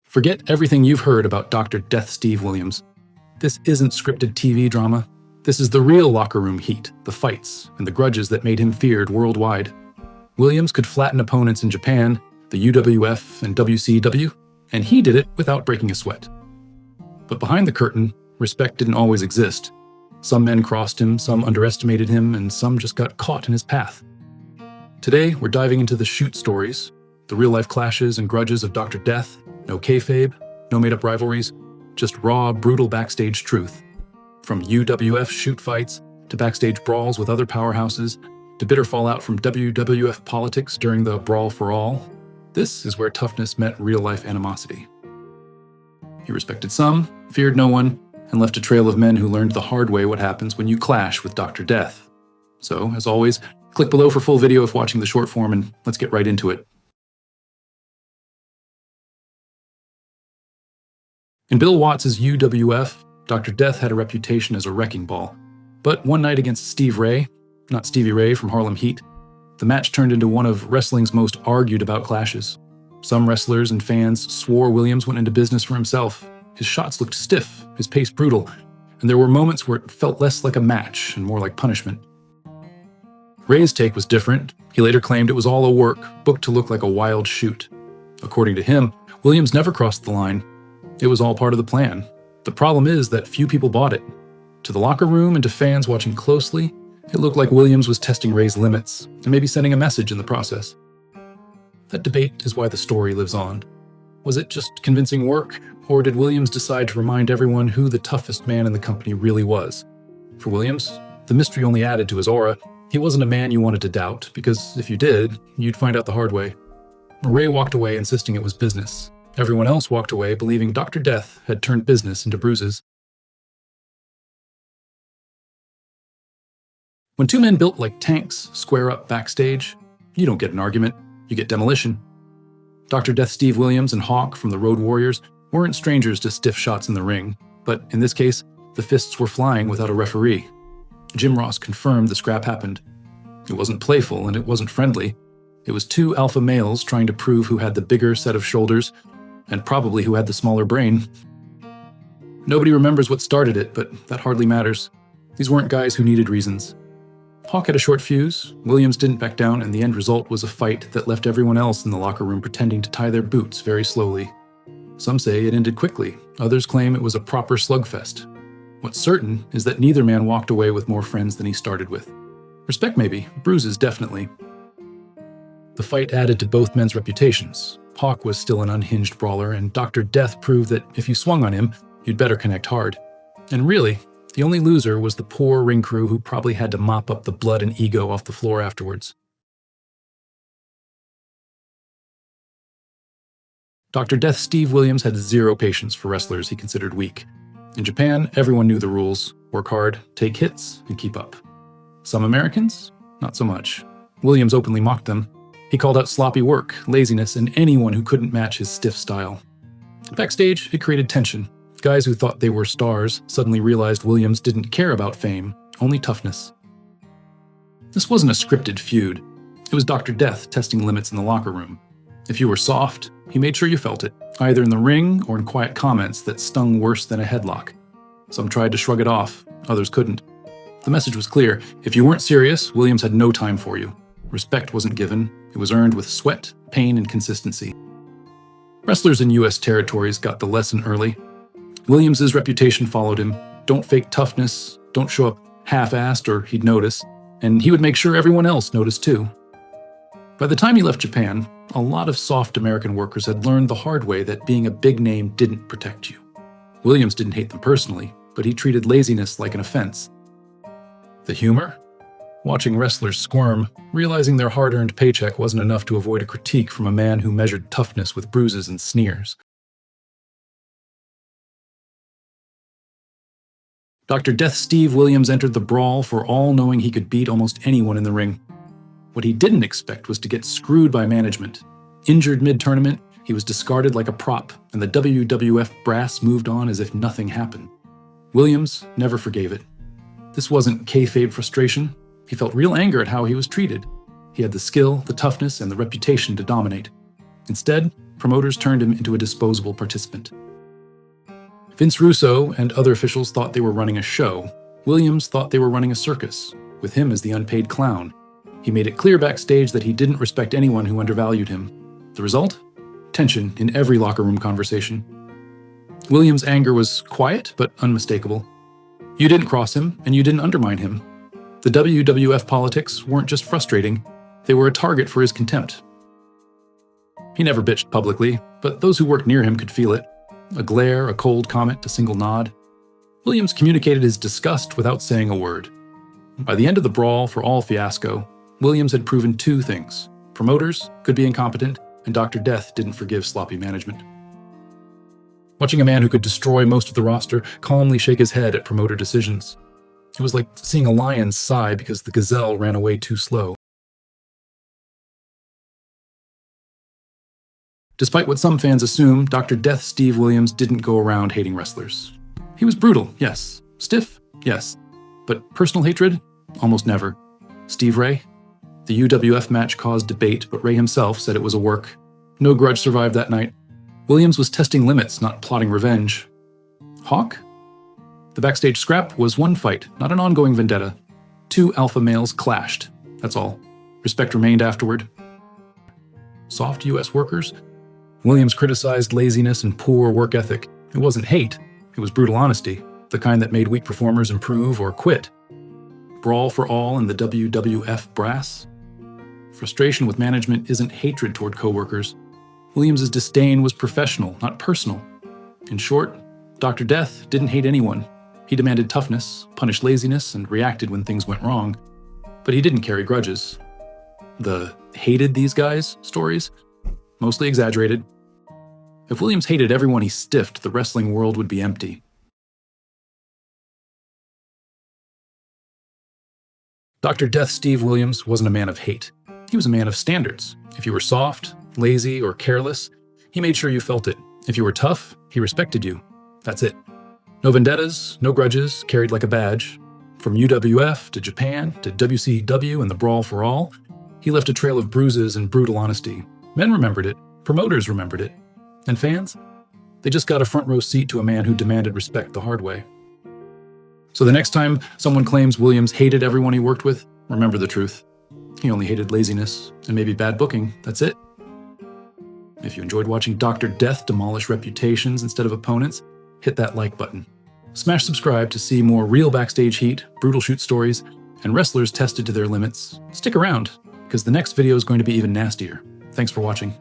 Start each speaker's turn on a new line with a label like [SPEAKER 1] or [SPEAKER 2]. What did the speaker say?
[SPEAKER 1] Forget everything you've heard about Dr. Death Steve Williams. This isn't scripted TV drama. This is the real locker room heat, the fights, and the grudges that made him feared worldwide. Williams could flatten opponents in Japan, the UWF and WCW, and he did it without breaking a sweat. But behind the curtain, respect didn't always exist. Some men crossed him, some underestimated him, and some just got caught in his path. Today, we're diving into the shoot stories, the real-life clashes and grudges of Dr. Death. No kayfabe, no made-up rivalries, just raw, brutal backstage truth. From UWF shoot fights, to backstage brawls with other powerhouses, to bitter fallout from WWF politics during the Brawl for All, this is where toughness met real-life animosity. He respected some, feared no one, and left a trail of men who learned the hard way what happens when you clash with Dr. Death. So, as always, click below for full video if watching the short form, and let's get right into it. In Bill Watts' UWF, Dr. Death had a reputation as a wrecking ball. But one night against Steve Ray, not Stevie Ray from Harlem Heat, the match turned into one of wrestling's most argued about clashes. Some wrestlers and fans swore Williams went into business for himself. His shots looked stiff, his pace brutal, and there were moments where it felt less like a match and more like punishment. Ray's take was different. He later claimed it was all a work, booked to look like a wild shoot. According to him, Williams never crossed the line. It was all part of the plan. The problem is that few people bought it. To the locker room and to fans watching closely, it looked like Williams was testing Ray's limits and maybe sending a message in the process. That debate is why the story lives on. Was it just convincing work, or did Williams decide to remind everyone who the toughest man in the company really was? For Williams, the mystery only added to his aura. He wasn't a man you wanted to doubt, because if you did, you'd find out the hard way. Ray walked away insisting it was business. Everyone else walked away believing Dr. Death had turned business into bruises. When two men built like tanks square up backstage, you don't get an argument, you get demolition. Dr. Death Steve Williams and Hawk from the Road Warriors weren't strangers to stiff shots in the ring, but in this case, the fists were flying without a referee. Jim Ross confirmed the scrap happened. It wasn't playful and it wasn't friendly. It was two alpha males trying to prove who had the bigger set of shoulders, and probably who had the smaller brain. Nobody remembers what started it, but that hardly matters. These weren't guys who needed reasons. Hawk had a short fuse, Williams didn't back down, and the end result was a fight that left everyone else in the locker room pretending to tie their boots very slowly. Some say it ended quickly, others claim it was a proper slugfest. What's certain is that neither man walked away with more friends than he started with. Respect maybe, bruises definitely. The fight added to both men's reputations. Hawk was still an unhinged brawler, and Dr. Death proved that if you swung on him, you'd better connect hard. And really, the only loser was the poor ring crew who probably had to mop up the blood and ego off the floor afterwards. Dr. Death Steve Williams had zero patience for wrestlers he considered weak. In Japan, everyone knew the rules: work hard, take hits, and keep up. Some Americans? Not so much. Williams openly mocked them. He called out sloppy work, laziness, and anyone who couldn't match his stiff style. Backstage, it created tension. Guys who thought they were stars suddenly realized Williams didn't care about fame, only toughness. This wasn't a scripted feud. It was Dr. Death testing limits in the locker room. If you were soft, he made sure you felt it, either in the ring or in quiet comments that stung worse than a headlock. Some tried to shrug it off, others couldn't. The message was clear: if you weren't serious, Williams had no time for you. Respect wasn't given, it was earned with sweat, pain, and consistency. Wrestlers in U.S. territories got the lesson early. Williams' reputation followed him. Don't fake toughness, don't show up half-assed or he'd notice, and he would make sure everyone else noticed too. By the time he left Japan, a lot of soft American workers had learned the hard way that being a big name didn't protect you. Williams didn't hate them personally, but he treated laziness like an offense. The humor? Watching wrestlers squirm, realizing their hard-earned paycheck wasn't enough to avoid a critique from a man who measured toughness with bruises and sneers. Dr. Death Steve Williams entered the brawl for all knowing he could beat almost anyone in the ring. What he didn't expect was to get screwed by management. Injured mid-tournament, he was discarded like a prop, and the WWF brass moved on as if nothing happened. Williams never forgave it. This wasn't kayfabe frustration. He felt real anger at how he was treated. He had the skill, the toughness, and the reputation to dominate. Instead, promoters turned him into a disposable participant. Vince Russo and other officials thought they were running a show. Williams thought they were running a circus, with him as the unpaid clown. He made it clear backstage that he didn't respect anyone who undervalued him. The result? Tension in every locker room conversation. Williams' anger was quiet but unmistakable. You didn't cross him, and you didn't undermine him. The WWF politics weren't just frustrating, they were a target for his contempt. He never bitched publicly, but those who worked near him could feel it. A glare, a cold comment, a single nod. Williams communicated his disgust without saying a word. By the end of the Brawl for All fiasco, Williams had proven two things. Promoters could be incompetent, and Dr. Death didn't forgive sloppy management. Watching a man who could destroy most of the roster calmly shake his head at promoter decisions. It was like seeing a lion sigh because the gazelle ran away too slow. Despite what some fans assume, Dr. Death Steve Williams didn't go around hating wrestlers. He was brutal, yes. Stiff, yes. But personal hatred? Almost never. Steve Ray? The UWF match caused debate, but Ray himself said it was a work. No grudge survived that night. Williams was testing limits, not plotting revenge. Hawk? The backstage scrap was one fight, not an ongoing vendetta. Two alpha males clashed. That's all. Respect remained afterward. Soft US workers? Williams criticized laziness and poor work ethic. It wasn't hate, it was brutal honesty, the kind that made weak performers improve or quit. Brawl for All in the WWF brass? Frustration with management isn't hatred toward coworkers. Williams' disdain was professional, not personal. In short, Dr. Death didn't hate anyone. He demanded toughness, punished laziness, and reacted when things went wrong. But he didn't carry grudges. The hated these guys stories? Mostly exaggerated. If Williams hated everyone he stiffed, the wrestling world would be empty. Dr. Death Steve Williams wasn't a man of hate. He was a man of standards. If you were soft, lazy, or careless, he made sure you felt it. If you were tough, he respected you. That's it. No vendettas, no grudges, carried like a badge. From UWF to Japan to WCW and the Brawl for All, he left a trail of bruises and brutal honesty. Men remembered it, promoters remembered it, and fans? They just got a front row seat to a man who demanded respect the hard way. So the next time someone claims Williams hated everyone he worked with, remember the truth. He only hated laziness and maybe bad booking, that's it. If you enjoyed watching Dr. Death demolish reputations instead of opponents, hit that like button. Smash subscribe to see more real backstage heat, brutal shoot stories, and wrestlers tested to their limits. Stick around, because the next video is going to be even nastier. Thanks for watching.